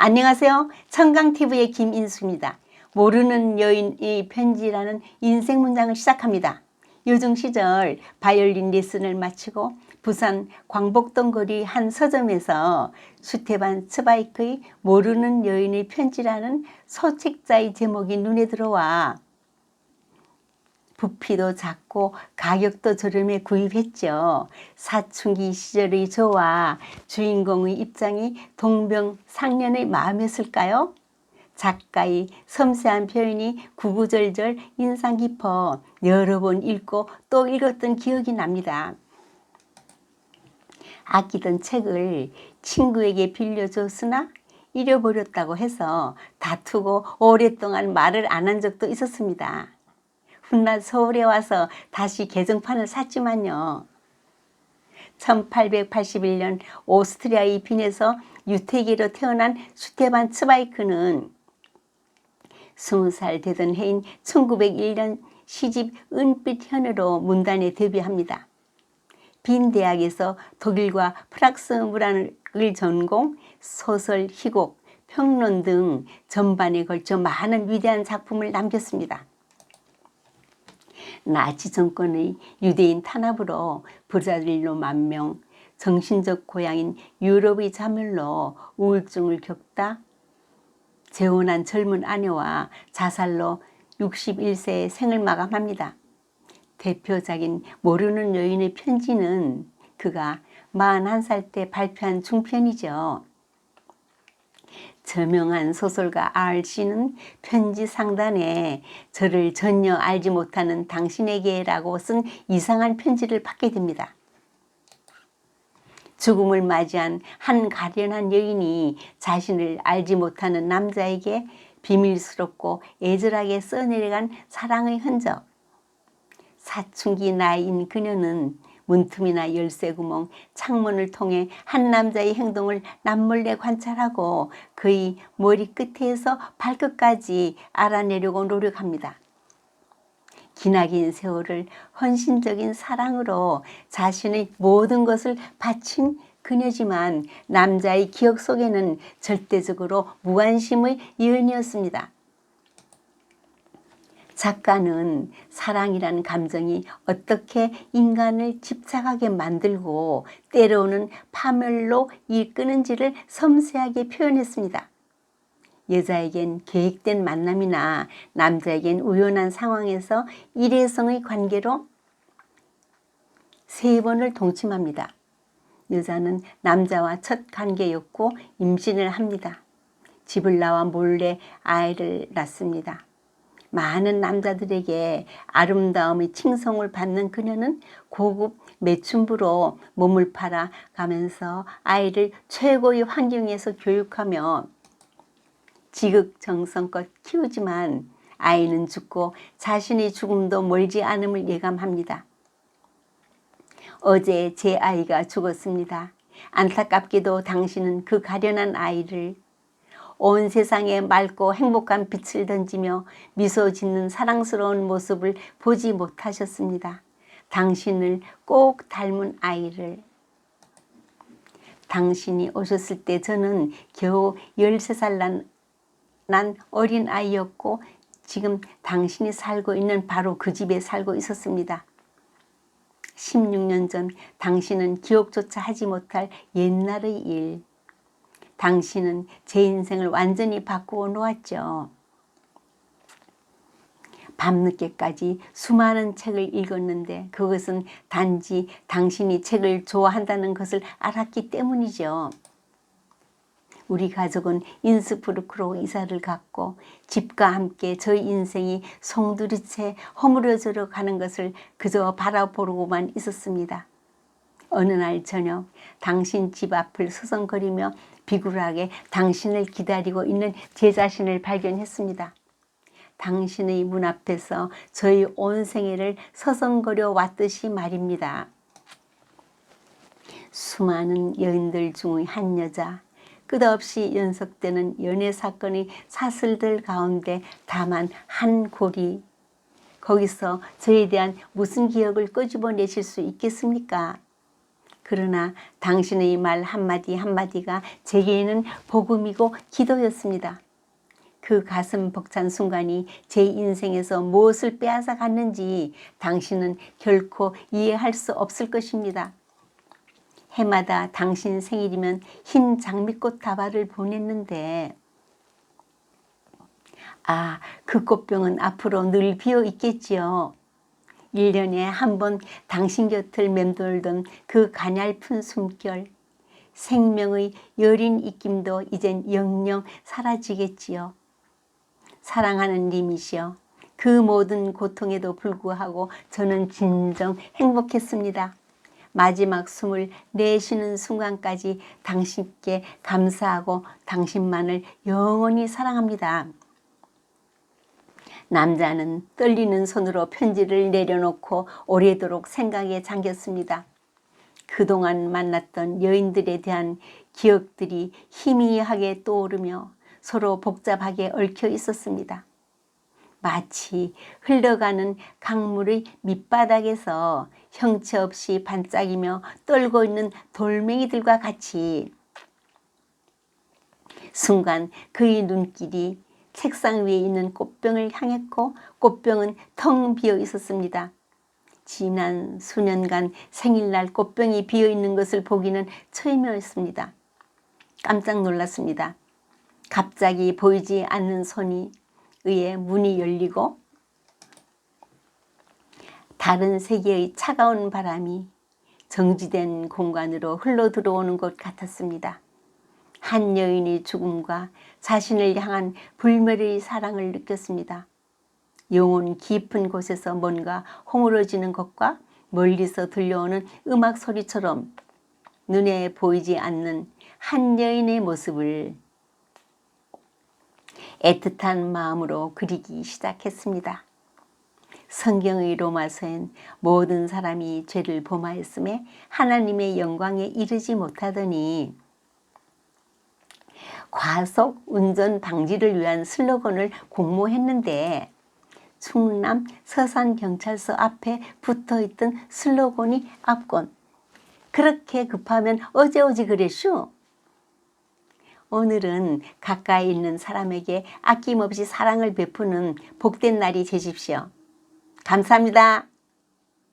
안녕하세요. 청강TV의 김인수입니다. 모르는 여인의 편지라는 인생 문장을 시작합니다. 요중 시절 바이올린 레슨을 마치고 부산 광복동 거리 한 서점에서 슈테반 츠바이크의 모르는 여인의 편지라는 소책자의 제목이 눈에 들어와 부피도 작고 가격도 저렴해 구입했죠. 사춘기 시절의 저와 주인공의 입장이 동병상련의 마음이었을까요? 작가의 섬세한 표현이 구구절절 인상 깊어 여러 번 읽고 또 읽었던 기억이 납니다. 아끼던 책을 친구에게 빌려줬으나 잃어버렸다고 해서 다투고 오랫동안 말을 안 한 적도 있었습니다. 훗날 서울에 와서 다시 개정판을 샀지만요. 1881년 오스트리아의 빈에서 유태계로 태어난 슈테반 츠바이크는 20살 되던 해인 1901년 시집 은빛 현으로 문단에 데뷔합니다. 빈 대학에서 독일과 프랑스 문학을 전공, 소설, 희곡, 평론 등 전반에 걸쳐 많은 위대한 작품을 남겼습니다. 나치 정권의 유대인 탄압으로 부자들로 만명, 정신적 고향인 유럽의 자멸로 우울증을 겪다 재혼한 젊은 아내와 자살로 61세에 생을 마감합니다. 대표작인 모르는 여인의 편지는 그가 41살 때 발표한 중편이죠. 저명한 소설가 R.C는 편지 상단에 저를 전혀 알지 못하는 당신에게 라고 쓴 이상한 편지를 받게 됩니다. 죽음을 맞이한 한 가련한 여인이 자신을 알지 못하는 남자에게 비밀스럽고 애절하게 써내려간 사랑의 흔적. 사춘기 나이인 그녀는 문틈이나 열쇠구멍, 창문을 통해 한 남자의 행동을 남몰래 관찰하고 그의 머리끝에서 발끝까지 알아내려고 노력합니다. 기나긴 세월을 헌신적인 사랑으로 자신의 모든 것을 바친 그녀지만 남자의 기억 속에는 절대적으로 무관심의 예언이었습니다. 작가는 사랑이라는 감정이 어떻게 인간을 집착하게 만들고 때로는 파멸로 이끄는지를 섬세하게 표현했습니다. 여자에겐 계획된 만남이나 남자에겐 우연한 상황에서 일회성의 관계로 3번을 동침합니다. 여자는 남자와 첫 관계였고 임신을 합니다. 집을 나와 몰래 아이를 낳습니다. 많은 남자들에게 아름다움의 칭송을 받는 그녀는 고급 매춘부로 몸을 팔아 가면서 아이를 최고의 환경에서 교육하며 지극정성껏 키우지만 아이는 죽고 자신의 죽음도 멀지 않음을 예감합니다. 어제 제 아이가 죽었습니다. 안타깝게도 당신은 그 가련한 아이를 온 세상에 맑고 행복한 빛을 던지며 미소 짓는 사랑스러운 모습을 보지 못하셨습니다. 당신을 꼭 닮은 아이를. 당신이 오셨을 때 저는 겨우 13살 난 어린 아이였고 지금 당신이 살고 있는 바로 그 집에 살고 있었습니다. 16년 전 당신은 기억조차 하지 못할 옛날의 일. 당신은 제 인생을 완전히 바꾸어 놓았죠. 밤늦게까지 수많은 책을 읽었는데 그것은 단지 당신이 책을 좋아한다는 것을 알았기 때문이죠. 우리 가족은 인스부르크로 이사를 갔고 집과 함께 저희 인생이 송두리째 허물어져 가는 것을 그저 바라보고만 있었습니다. 어느 날 저녁 당신 집 앞을 서성거리며 비굴하게 당신을 기다리고 있는 제 자신을 발견했습니다. 당신의 문 앞에서 저희 온 생애를 서성거려 왔듯이 말입니다. 수많은 여인들 중의 한 여자, 끝없이 연속되는 연애 사건의 사슬들 가운데 다만 한 고리, 거기서 저에 대한 무슨 기억을 끄집어내실 수 있겠습니까? 그러나 당신의 말 한마디 한마디가 제게는 복음이고 기도였습니다. 그 가슴 벅찬 순간이 제 인생에서 무엇을 빼앗아 갔는지 당신은 결코 이해할 수 없을 것입니다. 해마다 당신 생일이면 흰 장미꽃 다발을 보냈는데 그 꽃병은 앞으로 늘 비어 있겠지요. 1년에 한 번 당신 곁을 맴돌던 그 가냘픈 숨결, 생명의 여린 입김도 이젠 영영 사라지겠지요. 사랑하는 님이시여, 그 모든 고통에도 불구하고 저는 진정 행복했습니다. 마지막 숨을 내쉬는 순간까지 당신께 감사하고 당신만을 영원히 사랑합니다. 남자는 떨리는 손으로 편지를 내려놓고 오래도록 생각에 잠겼습니다. 그동안 만났던 여인들에 대한 기억들이 희미하게 떠오르며 서로 복잡하게 얽혀 있었습니다. 마치 흘러가는 강물의 밑바닥에서 형체 없이 반짝이며 떨고 있는 돌멩이들과 같이 순간 그의 눈길이 책상 위에 있는 꽃병을 향했고 꽃병은 텅 비어 있었습니다. 지난 수년간 생일날 꽃병이 비어 있는 것을 보기는 처음이었습니다. 깜짝 놀랐습니다. 갑자기 보이지 않는 손이 의해 문이 열리고 다른 세계의 차가운 바람이 정지된 공간으로 흘러 들어오는 것 같았습니다. 한 여인의 죽음과 자신을 향한 불멸의 사랑을 느꼈습니다. 영혼 깊은 곳에서 뭔가 허물어지는 것과 멀리서 들려오는 음악 소리처럼 눈에 보이지 않는 한 여인의 모습을 애틋한 마음으로 그리기 시작했습니다. 성경의 로마서엔 모든 사람이 죄를 범하였음에 하나님의 영광에 이르지 못하더니 과속 운전 방지를 위한 슬로건을 공모했는데 충남 서산경찰서 앞에 붙어있던 슬로건이 앞권. 그렇게 급하면 어제 오지 그랬슈? 오늘은 가까이 있는 사람에게 아낌없이 사랑을 베푸는 복된 날이 되십시오. 감사합니다.